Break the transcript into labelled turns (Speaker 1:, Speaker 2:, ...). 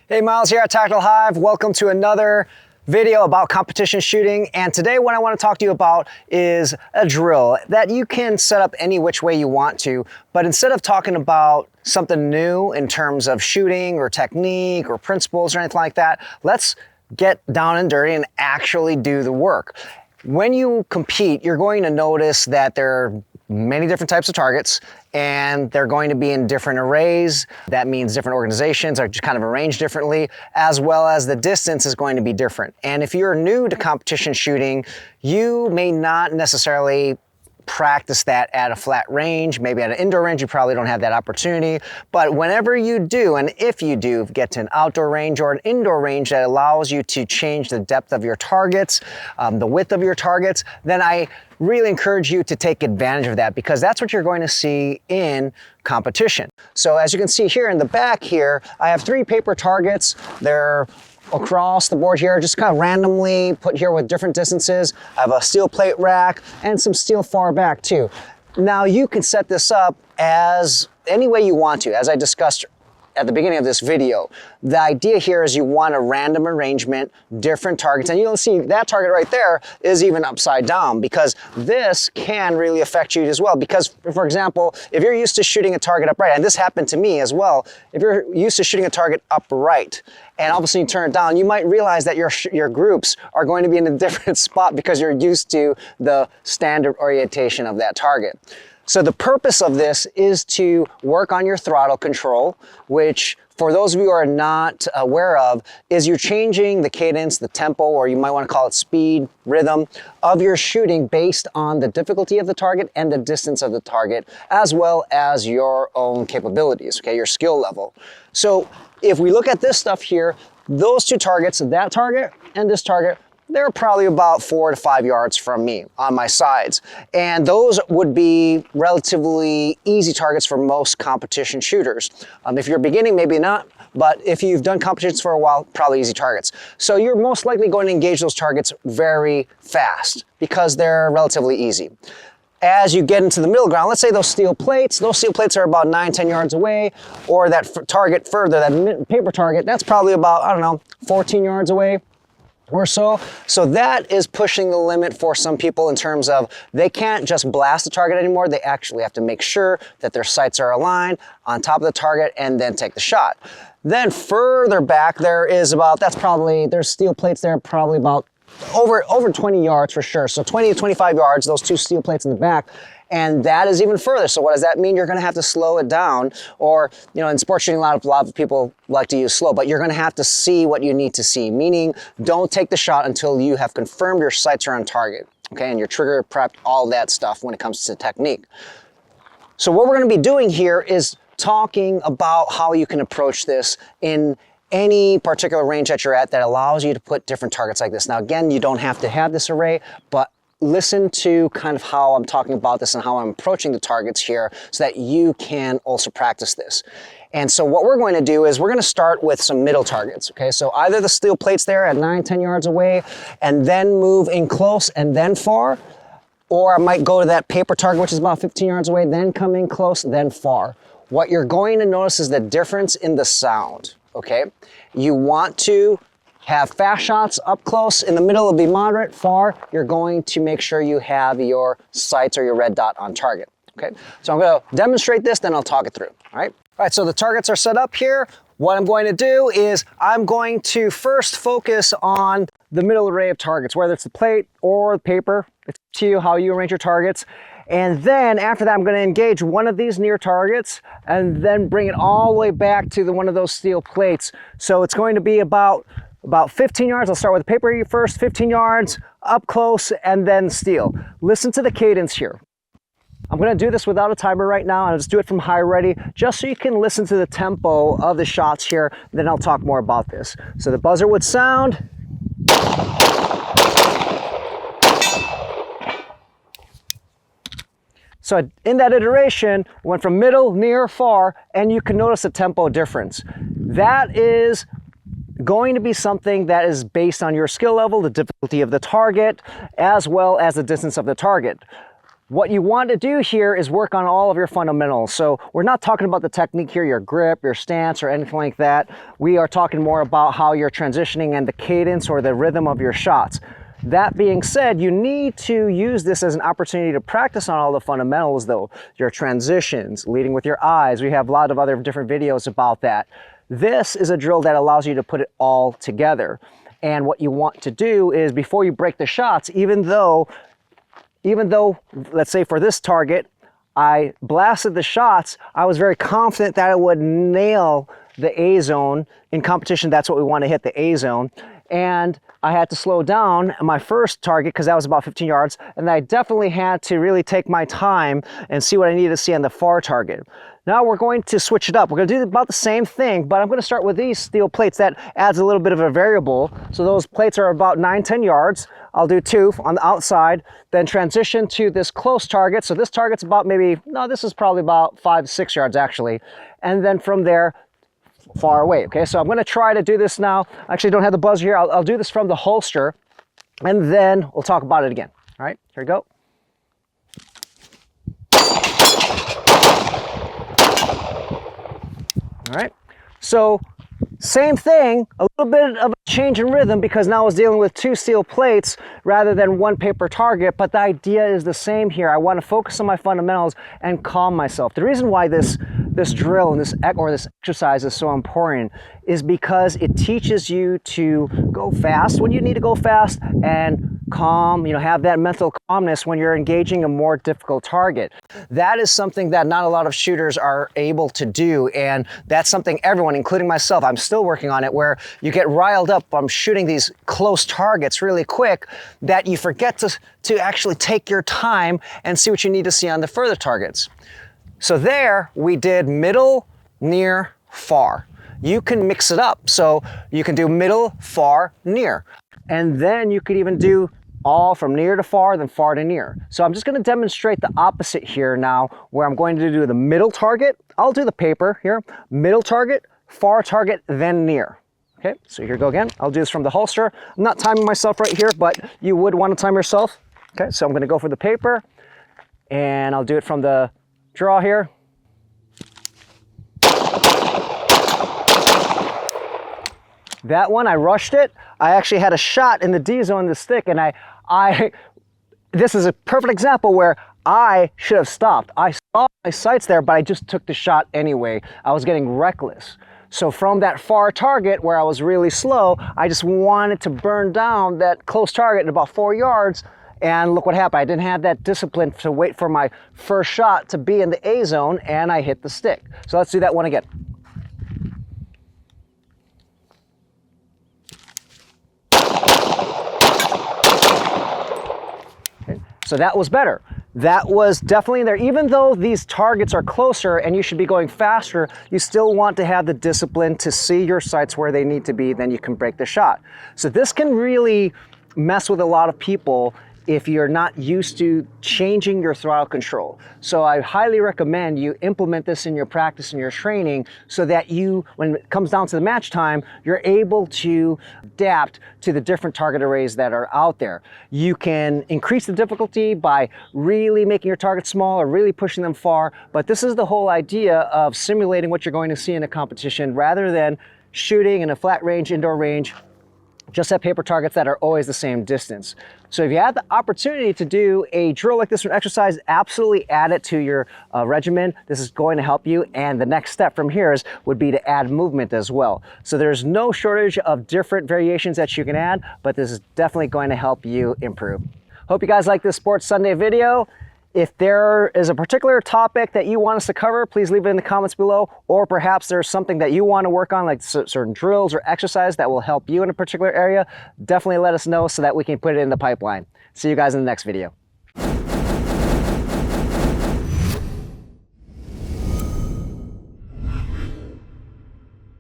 Speaker 1: Hey, Myles here at Tactical Hyve. Welcome to another video about competition shooting. And today what I want to talk to you about is a drill that you can set up any which way you want to, but instead of talking about something new in terms of shooting or technique or principles or anything like that, let's get down and dirty and actually do the work. When you compete, you're going to notice that there are many different types of targets, and they're going to be in different arrays. That means different organizations are just kind of arranged differently, as well as the distance is going to be different. And if you're new to competition shooting, you may not necessarily practice that at a flat range. Maybe at an indoor range, you probably don't have that opportunity. But whenever you do, and if you do get to an outdoor range or an indoor range that allows you to change the depth of your targets, the width of your targets, then I really encourage you to take advantage of that, because that's what you're going to see in competition. So as you can see here in the back here, I have 3 paper targets. They're across the board here, just kind of randomly put here with different distances. I have a steel plate rack and some steel far back too. Now you can set this up as any way you want to, as I discussed at the beginning of this video. The idea here is you want a random arrangement, different targets, and you'll see that target right there is even upside down, because this can really affect you as well. Because, for example, if you're used to shooting a target upright, and this happened to me as well, if you're used to shooting a target upright, and all of a sudden you turn it down, you might realize that your groups are going to be in a different spot because you're used to the standard orientation of that target. So the purpose of this is to work on your throttle control, which for those of you who are not aware of, is you're changing the cadence, the tempo, or you might want to call it speed, rhythm of your shooting based on the difficulty of the target and the distance of the target, as well as your own capabilities, okay, your skill level. So if we look at this stuff here, those 2 targets, that target and this target, they're probably about 4 to 5 yards from me on my sides. And those would be relatively easy targets for most competition shooters. If you're beginning, maybe not, but if you've done competitions for a while, probably easy targets. So you're most likely going to engage those targets very fast because they're relatively easy. As you get into the middle ground, let's say those steel plates are about 9-10 yards away, or that target further, that paper target, that's probably about, I don't know, 14 yards away or so. So that is pushing the limit for some people in terms of they can't just blast the target anymore. They actually have to make sure that their sights are aligned on top of the target and then take the shot. Then further back, there's steel plates there, probably about over 20 yards for sure. So 20 to 25 yards, those 2 steel plates in the back. And that is even further. So what does that mean? You're going to have to slow it down. Or, you know, in sports shooting, a lot of people like to use slow, but you're going to have to see what you need to see. Meaning, don't take the shot until you have confirmed your sights are on target. Okay, and your trigger prepped, all that stuff when it comes to technique. So what we're going to be doing here is talking about how you can approach this in any particular range that you're at that allows you to put different targets like this. Now, again, you don't have to have this array, but listen to kind of how I'm talking about this and how I'm approaching the targets here so that you can also practice this. And so what we're going to do is we're going to start with some middle targets, okay? So either the steel plates there at 9-10 yards away and then move in close and then far, or I might go to that paper target, which is about 15 yards away, then come in close, then far. What you're going to notice is the difference in the sound, okay? You want to have fast shots up close, in the middle it'll be moderate, far, you're going to make sure you have your sights or your red dot on target, okay? So I'm gonna demonstrate this, then I'll talk it through, all right? All right, so the targets are set up here. What I'm going to do is I'm going to first focus on the middle array of targets, whether it's the plate or the paper. It's up to you how you arrange your targets. And then after that, I'm going to engage one of these near targets and then bring it all the way back to one of those steel plates. So it's going to be about 15 yards. I'll start with the paper first, 15 yards, up close, and then steel. Listen to the cadence here. I'm going to do this without a timer right now, and I'll just do it from high ready, just so you can listen to the tempo of the shots here. Then I'll talk more about this. So the buzzer would sound. So in that iteration, went from middle, near, far, and you can notice the tempo difference. That is going to be something that is based on your skill level, the difficulty of the target, as well as the distance of the target. What you want to do here is work on all of your fundamentals. So we're not talking about the technique here, your grip, your stance, or anything like that. We are talking more about how you're transitioning and the cadence or the rhythm of your shots. That being said, you need to use this as an opportunity to practice on all the fundamentals though. Your transitions, leading with your eyes. We have a lot of other different videos about that. This is a drill that allows you to put it all together. And what you want to do is before you break the shots, even though, let's say for this target, I blasted the shots, I was very confident that it would nail the A zone. In competition, that's what we want to hit, the A zone. And I had to slow down my first target because that was about 15 yards. And I definitely had to really take my time and see what I needed to see on the far target. Now we're going to switch it up. We're going to do about the same thing, but I'm going to start with these steel plates. That adds a little bit of a variable. So those plates are about 9-10 yards. I'll do 2 on the outside, then transition to this close target. So this target's about this is probably about 5-6 yards actually. And then from there, far away. Okay, so I'm going to try to do this now. I actually don't have the buzzer here. I'll do this from the holster, and then we'll talk about it again. All right, here we go. All right, so same thing, a little bit of a change in rhythm because now I was dealing with 2 steel plates rather than 1 paper target, but the idea is the same here. I want to focus on my fundamentals and calm myself. The reason why this drill and this exercise is so important is because it teaches you to go fast when you need to go fast and calm, have that mental calmness when you're engaging a more difficult target. That is something that not a lot of shooters are able to do, and that's something everyone, including myself, I'm still working on it, where you get riled up from shooting these close targets really quick that you forget to actually take your time and see what you need to see on the further targets. So there we did middle, near, far. You can mix it up. So you can do middle, far, near. And then you could even do all from near to far, then far to near. So I'm just going to demonstrate the opposite here now, where I'm going to do the middle target. I'll do the paper here. Middle target, far target, then near. Okay, so here we go again. I'll do this from the holster. I'm not timing myself right here, but you would want to time yourself. Okay, so I'm going to go for the paper, and I'll do it from the draw here. That one, I rushed it. I actually had a shot in the D zone, the stick, and this is a perfect example where I should have stopped. I saw my sights there, but I just took the shot anyway. I was getting reckless. So from that far target where I was really slow, I just wanted to burn down that close target at about 4 yards. And look what happened. I didn't have that discipline to wait for my first shot to be in the A zone, and I hit the stick. So let's do that one again. Okay. So that was better. That was definitely in there. Even though these targets are closer and you should be going faster, you still want to have the discipline to see your sights where they need to be, then you can break the shot. So this can really mess with a lot of people if you're not used to changing your throttle control. So I highly recommend you implement this in your practice and your training so that you, when it comes down to the match time, you're able to adapt to the different target arrays that are out there. You can increase the difficulty by really making your targets small or really pushing them far, but this is the whole idea of simulating what you're going to see in a competition rather than shooting in a flat range, indoor range, just have paper targets that are always the same distance. So if you have the opportunity to do a drill like this or an exercise, absolutely add it to your regimen. This is going to help you. And the next step from here would be to add movement as well. So there's no shortage of different variations that you can add, but this is definitely going to help you improve. Hope you guys like this Sports Sunday video. If there is a particular topic that you want us to cover, please leave it in the comments below, or perhaps there's something that you want to work on, like certain drills or exercise that will help you in a particular area. Definitely let us know so that we can put it in the pipeline. See you guys in the next video.